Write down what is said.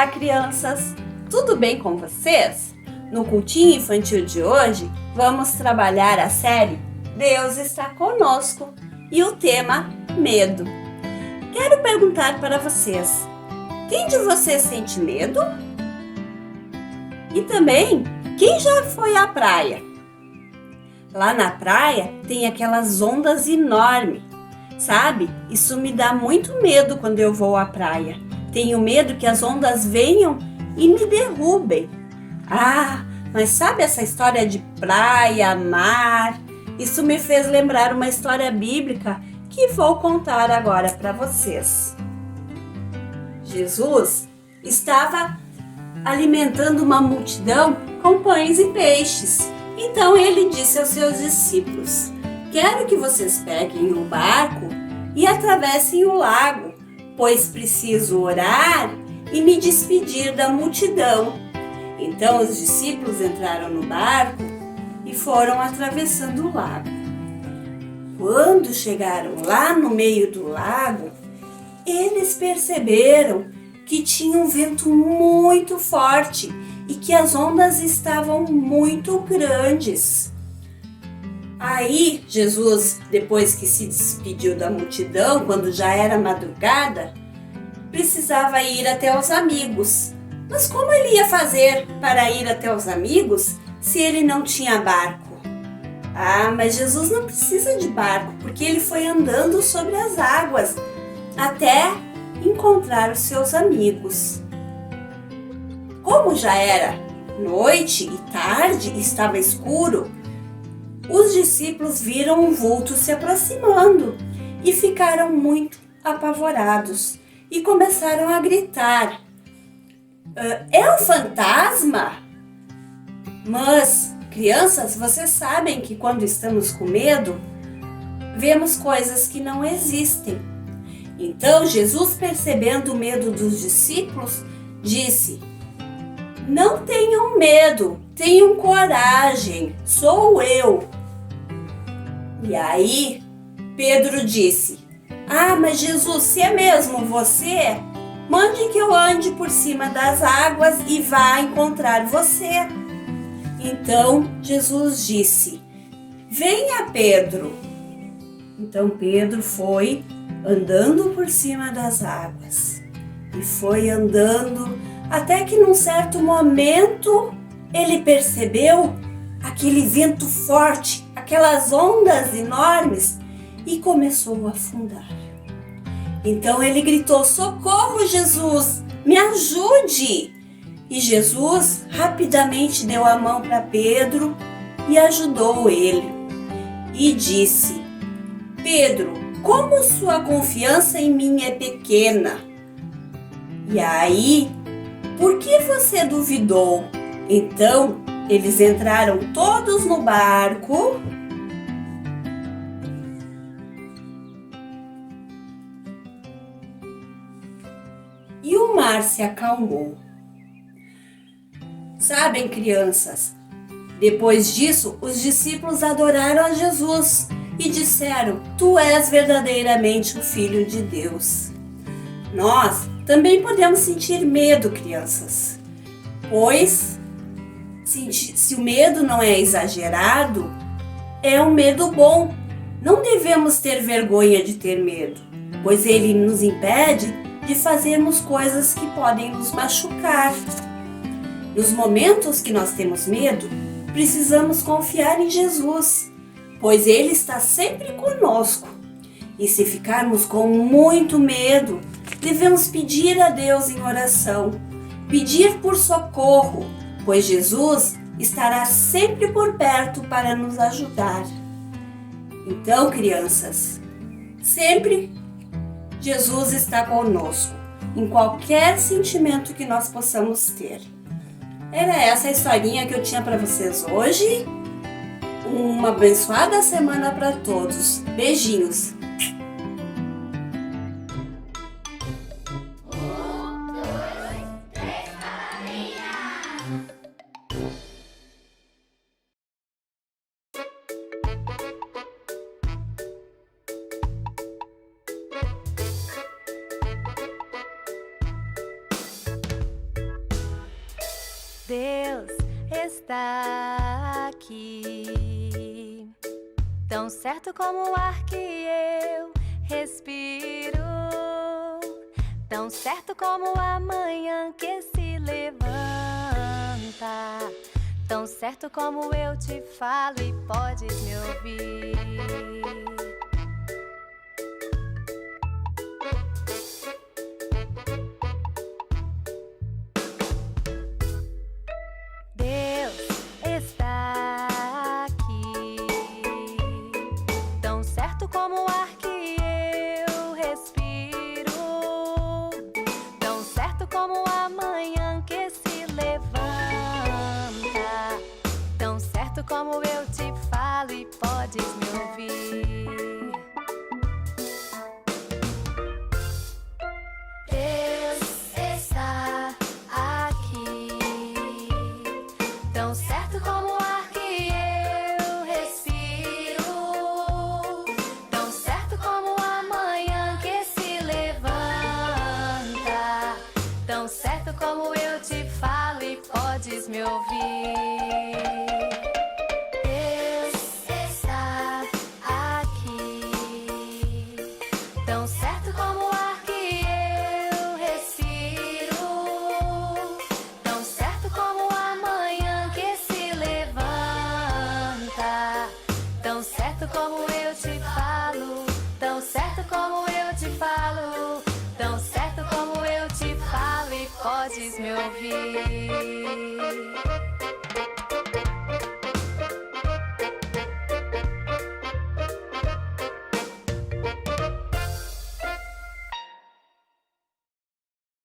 Olá, crianças! Tudo bem com vocês? No cultinho infantil de hoje, vamos trabalhar a série Deus está conosco e o tema medo. Quero perguntar para vocês, quem de vocês sente medo? E também, quem já foi à praia? Lá na praia tem aquelas ondas enormes, sabe? Isso me dá muito medo quando eu vou à praia. Tenho medo que as ondas venham e me derrubem. Ah, mas sabe essa história de praia, mar? Isso me fez lembrar uma história bíblica que vou contar agora para vocês. Jesus estava alimentando uma multidão com pães e peixes. Então ele disse aos seus discípulos: quero que vocês peguem o barco e atravessem o lago, pois preciso orar e me despedir da multidão. Então os discípulos entraram no barco e foram atravessando o lago. Quando chegaram lá no meio do lago, eles perceberam que tinha um vento muito forte e que as ondas estavam muito grandes. Aí, Jesus, depois que se despediu da multidão, quando já era madrugada, precisava ir até os amigos. Mas como ele ia fazer para ir até os amigos se ele não tinha barco? Ah, mas Jesus não precisa de barco, porque ele foi andando sobre as águas até encontrar os seus amigos. Como já era noite e tarde, estava escuro, os discípulos viram um vulto se aproximando e ficaram muito apavorados e começaram a gritar: é um fantasma? Mas, crianças, vocês sabem que quando estamos com medo, vemos coisas que não existem. Então, Jesus, percebendo o medo dos discípulos, disse: não tenham medo, tenham coragem, sou eu. E aí, Pedro disse: ah, mas Jesus, se é mesmo você, mande que eu ande por cima das águas e vá encontrar você. Então, Jesus disse: venha, Pedro. Então, Pedro foi andando por cima das águas e foi andando até que num certo momento ele percebeu aquele vento forte, aquelas ondas enormes e começou a afundar. Então ele gritou: socorro, Jesus, me ajude! E Jesus rapidamente deu a mão para Pedro e ajudou ele. E disse: Pedro, como sua confiança em mim é pequena. E aí, por que você duvidou? Então, eles entraram todos no barco e o mar se acalmou. Sabem, crianças, depois disso, os discípulos adoraram a Jesus e disseram: tu és verdadeiramente o Filho de Deus. Nós também podemos sentir medo, crianças, pois se o medo não é exagerado, é um medo bom. Não devemos ter vergonha de ter medo, pois ele nos impede de fazermos coisas que podem nos machucar. Nos momentos que nós temos medo, precisamos confiar em Jesus, pois ele está sempre conosco. E se ficarmos com muito medo, devemos pedir a Deus em oração, pedir por socorro, pois Jesus estará sempre por perto para nos ajudar. Então, crianças, sempre Jesus está conosco, em qualquer sentimento que nós possamos ter. Era essa a historinha que eu tinha para vocês hoje. Uma abençoada semana para todos. Beijinhos! Deus está aqui, tão certo como o ar que eu respiro, tão certo como a manhã que se levanta, tão certo como eu te falo e podes me ouvir. Deus está aqui, tão certo como o ar que eu respiro, tão certo como a manhã que se levanta, tão certo como eu te falo e podes me ouvir. Deus está aqui, tão certo como o ar que eu respiro, tão certo como a manhã que se levanta, tão certo como eu te falo e podes me ouvir. Deus está aqui, tão certo como o ar que eu respiro, tão certo como a manhã que se levanta, tão certo como eu te falo, tão certo como eu te falo, tão certo como eu te falo e podes me ouvir.